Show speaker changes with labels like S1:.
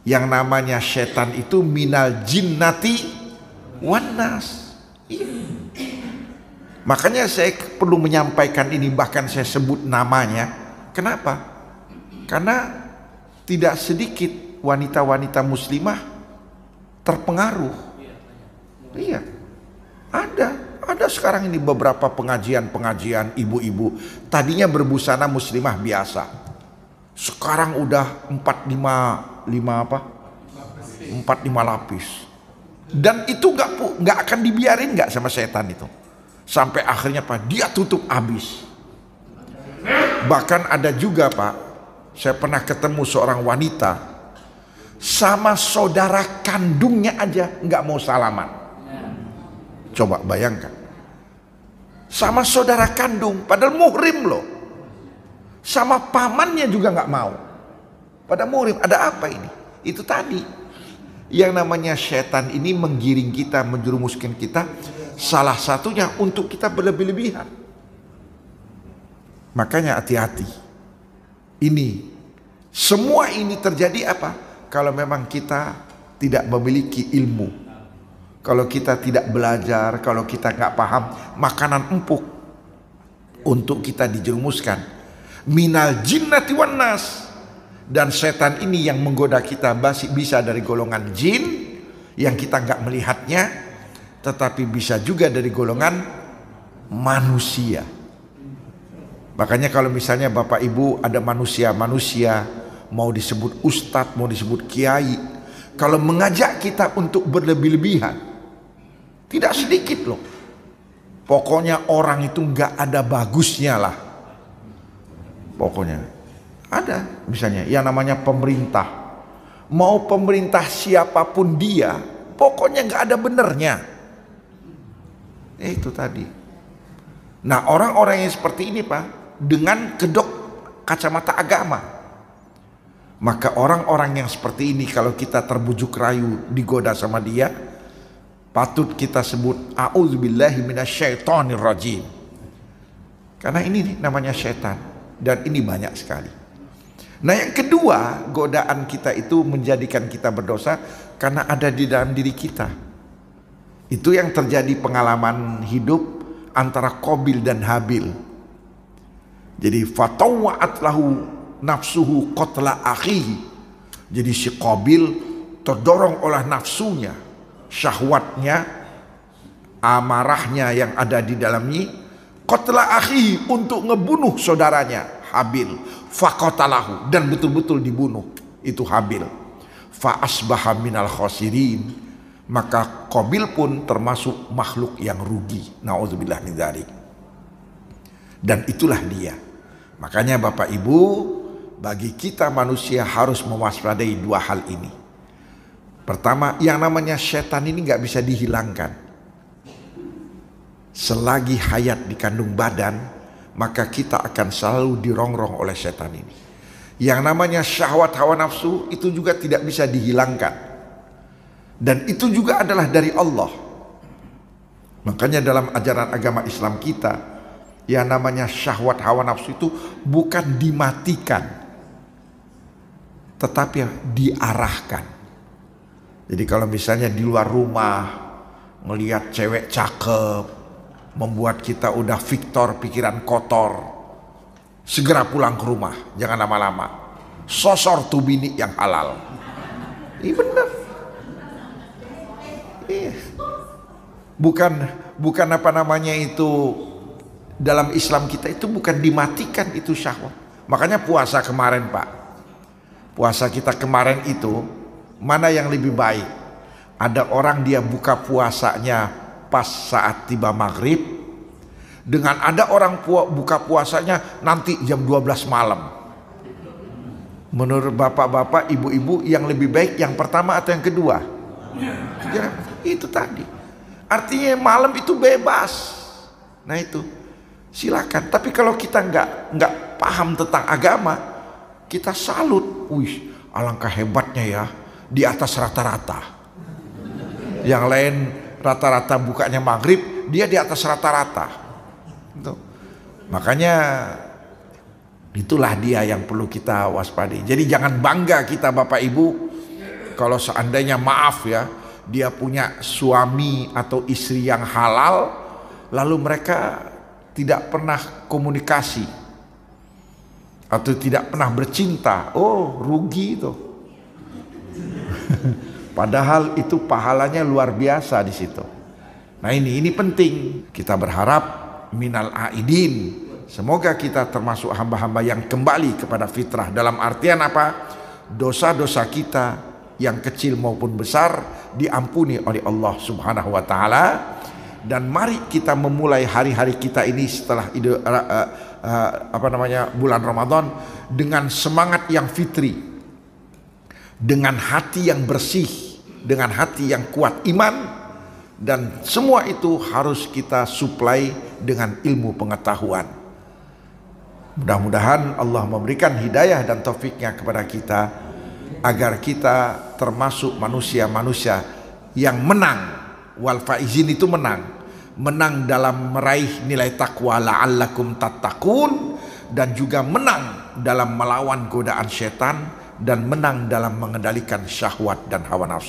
S1: Yang namanya setan itu minal jinnati wan nas. Makanya saya perlu menyampaikan ini, bahkan saya sebut namanya. Kenapa? Karena tidak sedikit wanita-wanita muslimah terpengaruh. Iya, ada sekarang ini beberapa pengajian ibu-ibu tadinya berbusana muslimah biasa, sekarang udah 4-5 lapis, dan itu nggak akan dibiarin nggak sama setan itu, sampai akhirnya Pak dia tutup habis. Bahkan ada juga Pak, saya pernah ketemu seorang wanita sama saudara kandungnya aja nggak mau salaman. Coba bayangkan, sama saudara kandung, padahal muhrim loh, sama pamannya juga nggak mau, pada muhrim. Ada apa ini? Itu tadi yang namanya setan ini menggiring kita, menjerumuskan kita, salah satunya untuk kita berlebih-lebihan. Makanya hati-hati. Ini semua ini terjadi apa? Kalau memang kita tidak memiliki ilmu, kalau kita tidak belajar, kalau kita nggak paham, makanan empuk untuk kita dijerumuskan. Minal jinnati wan nas. Dan setan ini yang menggoda kita bisa dari golongan jin yang kita nggak melihatnya, tetapi bisa juga dari golongan manusia. Makanya kalau misalnya Bapak Ibu ada manusia-manusia, mau disebut ustadz, mau disebut kiai, kalau mengajak kita untuk berlebih-lebihan, tidak sedikit loh. Pokoknya orang itu nggak ada bagusnya lah. Pokoknya ada misalnya yang namanya pemerintah, mau pemerintah siapapun dia, pokoknya nggak ada benernya. Itu tadi. Nah orang-orang yang seperti ini Pak, dengan kedok kacamata agama, maka orang-orang yang seperti ini kalau kita terbujuk rayu, digoda sama dia, patut kita sebut a'udzubillahi minasyaitonirrajim. Karena ini namanya setan, dan ini banyak sekali. Nah yang kedua, godaan kita itu menjadikan kita berdosa karena ada di dalam diri kita. Itu yang terjadi pengalaman hidup antara Qabil dan Habil. Jadi fatawa'at lahu nafsuhu qatla akhihi. Jadi si Qabil terdorong oleh nafsunya, syahwatnya, amarahnya yang ada di dalamnya, qatla akhihi, untuk ngebunuh saudaranya Habil. Faqatalahu, dan betul-betul dibunuh itu Habil. Fa asbaha minal khasirin, maka Qabil pun termasuk makhluk yang rugi. Nauzubillah min dzalik. Dan itulah dia. Makanya Bapak Ibu, bagi kita manusia harus mewaspadai dua hal ini. Pertama, yang namanya setan ini nggak bisa dihilangkan. Selagi hayat di kandung badan, maka kita akan selalu dirongrong oleh setan ini. Yang namanya syahwat hawa nafsu itu juga tidak bisa dihilangkan. Dan itu juga adalah dari Allah. Makanya dalam ajaran agama Islam kita, yang namanya syahwat hawa nafsu itu bukan dimatikan, tetapi diarahkan. Jadi kalau misalnya di luar rumah melihat cewek cakep, membuat kita udah victor, pikiran kotor, segera pulang ke rumah, jangan lama-lama. Sosor tuh bini yang halal. Iya benar. Iya. Bukan apa namanya itu, dalam Islam kita itu bukan dimatikan itu syahwat. Makanya puasa kemarin Pak, puasa kita kemarin itu mana yang lebih baik? Ada orang dia buka puasanya pas saat tiba maghrib, dengan ada orang buka puasanya nanti jam 12 malam. Menurut bapak-bapak, ibu-ibu, yang lebih baik yang pertama atau yang kedua? Ya, itu tadi. Artinya malam itu bebas. Nah itu silakan. Tapi kalau kita nggak paham tentang agama, kita salut. Wih, alangkah hebatnya ya, di atas rata-rata. Yang lain rata-rata bukanya maghrib, dia di atas rata-rata. Makanya itulah dia yang perlu kita waspadai. Jadi jangan bangga kita Bapak Ibu Kalau seandainya maaf ya, dia punya suami atau istri yang halal, lalu mereka tidak pernah komunikasi atau tidak pernah bercinta, oh rugi itu. Padahal itu pahalanya luar biasa di situ. Nah ini penting. Kita berharap minal aidin, semoga kita termasuk hamba-hamba yang kembali kepada fitrah. Dalam artian apa? Dosa-dosa kita yang kecil maupun besar diampuni oleh Allah Subhanahu wa taala. Dan mari kita memulai hari-hari kita ini setelah bulan Ramadan dengan semangat yang fitri, dengan hati yang bersih, dengan hati yang kuat iman, dan semua itu harus kita suplai dengan ilmu pengetahuan. Mudah-mudahan Allah memberikan hidayah dan taufiknya kepada kita agar kita termasuk manusia-manusia yang menang. Wal faizin itu menang dalam meraih nilai takwa la'allakum tattaqun, dan juga menang dalam melawan godaan setan, dan menang dalam mengendalikan syahwat dan hawa nafsu.